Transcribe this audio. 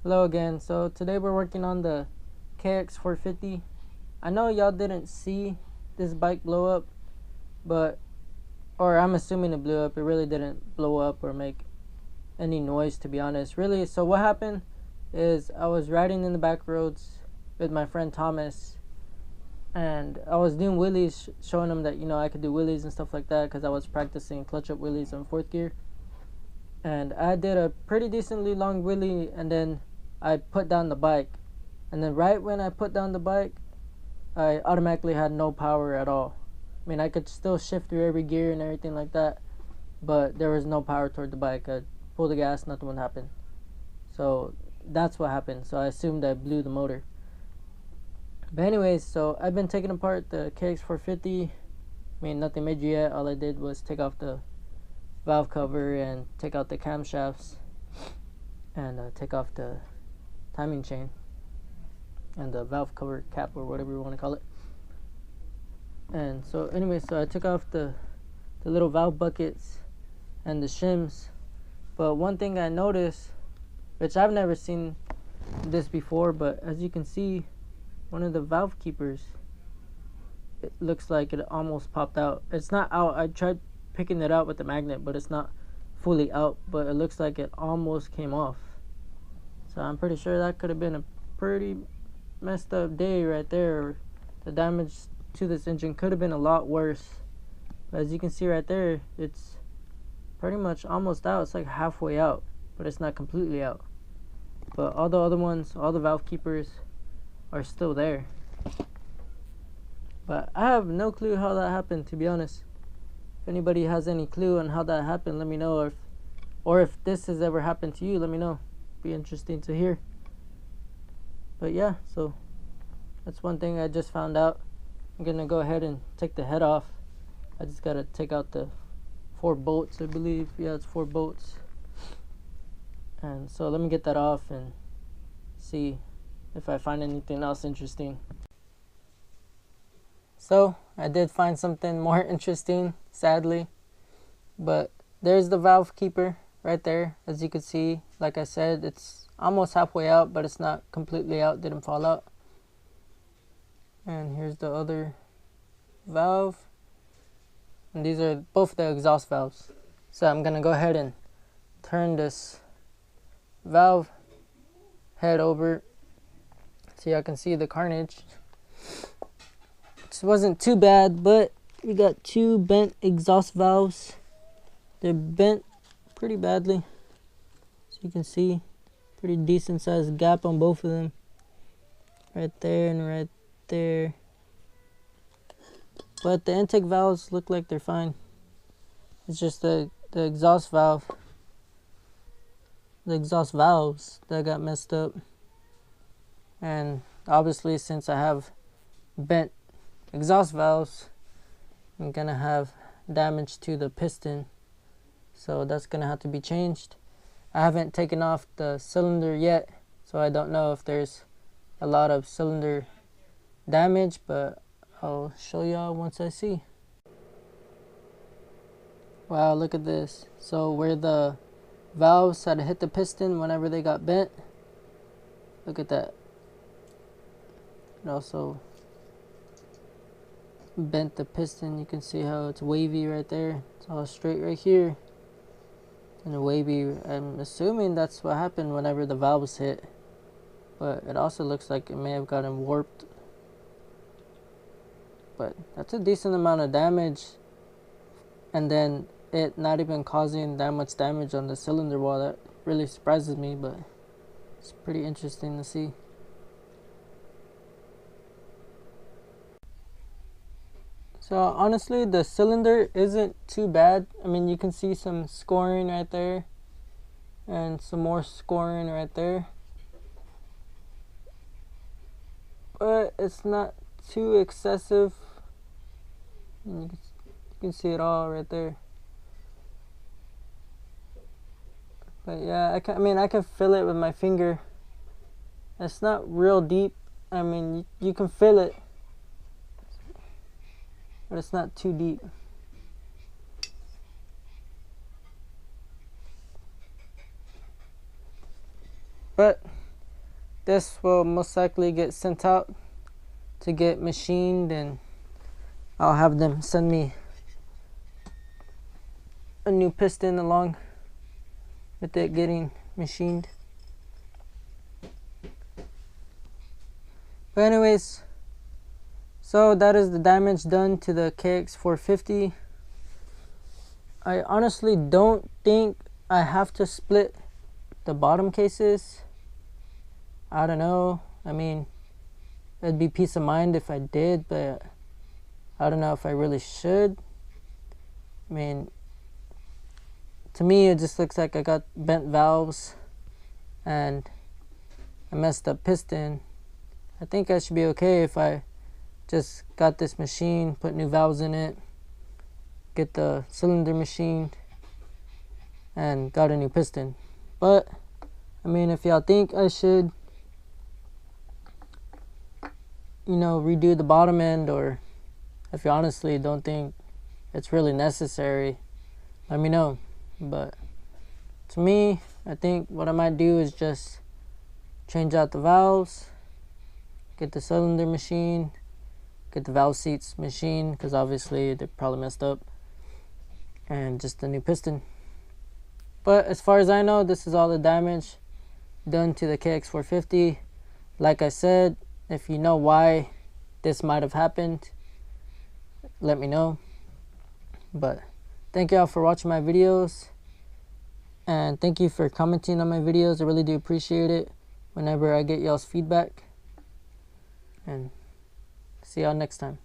Hello again. So today we're working on the KX450. I know y'all didn't see this bike blow up, or I'm assuming it blew up. It really didn't blow up or make any noise, to be honest. Really, so what happened is I was riding in the back roads with my friend Thomas, and I was doing wheelies, showing him that, I could do wheelies and stuff like that because I was practicing clutch up wheelies on 4th gear. And I did a pretty decently long wheelie, and then I put down the bike, and then right when I put down the bike, I automatically had no power at all. I mean, I could still shift through every gear and everything like that, but there was no power toward the bike. I pulled the gas, nothing would happen. So that's what happened. So I assumed I blew the motor. But anyways, so I've been taking apart the KX450. I mean, nothing major yet. All I did was take off the valve cover and take out the camshafts and take off the timing chain and the valve cover cap, or whatever you want to call it. And so anyway, so I took off the little valve buckets and the shims. But one thing I noticed, which I've never seen this before, but as you can see, one of the valve keepers, it looks like it almost popped out. It's not out. I tried picking it out with the magnet, but it's not fully out, but it looks like it almost came off. So I'm pretty sure that could have been a pretty messed up day right there. The damage to this engine could have been a lot worse. But as you can see right there, it's pretty much almost out. It's like halfway out, but it's not completely out. But all the other ones, all the valve keepers are still there. But I have no clue how that happened, to be honest. If anybody has any clue on how that happened, let me know. Or if this has ever happened to you, let me know. Be interesting to hear. But yeah, so that's one thing I just found out. I'm gonna go ahead and take the head off. I just gotta take out the 4 bolts, I believe. Yeah, it's 4 bolts. And so let me get that off and see if I find anything else interesting. So I did find something more interesting, sadly, but there's the valve keeper right there. As you can see, like I said, it's almost halfway out, but it's not completely out, didn't fall out. And here's the other valve, and these are both the exhaust valves. So I'm gonna go ahead and turn this valve head over so y'all can see the carnage. It wasn't too bad, but we got 2 bent exhaust valves. They're bent pretty badly, so you can see pretty decent sized gap on both of them, right there and right there. But the intake valves look like they're fine. It's just the exhaust valve, the exhaust valves that got messed up. And obviously, since I have bent exhaust valves, I'm gonna have damage to the piston, so that's gonna have to be changed. I haven't taken off the cylinder yet, so I don't know if there's a lot of cylinder damage, but I'll show y'all once I see. Wow, look at this. So where the valves had hit the piston whenever they got bent, look at that. It also bent the piston. You can see how it's wavy right there. It's all straight right here, and the wavy, I'm assuming that's what happened whenever the valves hit, but it also looks like it may have gotten warped. But that's a decent amount of damage, and then it not even causing that much damage on the cylinder wall. That really surprises me, but it's pretty interesting to see. So honestly, the cylinder isn't too bad. I mean, you can see some scoring right there and some more scoring right there, but it's not too excessive. You can see it all right there. But yeah, I can feel it with my finger. It's not real deep. I mean, you can feel it, but it's not too deep. But this will most likely get sent out to get machined, and I'll have them send me a new piston along with it getting machined. But anyways, so that is the damage done to the KX450. I honestly don't think I have to split the bottom cases. I don't know. I mean, it'd be peace of mind if I did, but I don't know if I really should. I mean, to me it just looks like I got bent valves and a messed up piston. I think I should be okay if I just got this machine, put new valves in it, get the cylinder machined, and got a new piston. But I mean, if y'all think I should, you know, redo the bottom end, or if you honestly don't think it's really necessary, let me know. But to me, I think what I might do is just change out the valves, get the cylinder machine, get the valve seats machined, because obviously they're probably messed up, and just a new piston. But as far as I know, this is all the damage done to the KX450. Like I said, if you know why this might have happened, let me know. But thank y'all for watching my videos, and thank you for commenting on my videos. I really do appreciate it whenever I get y'all's feedback. And see y'all next time.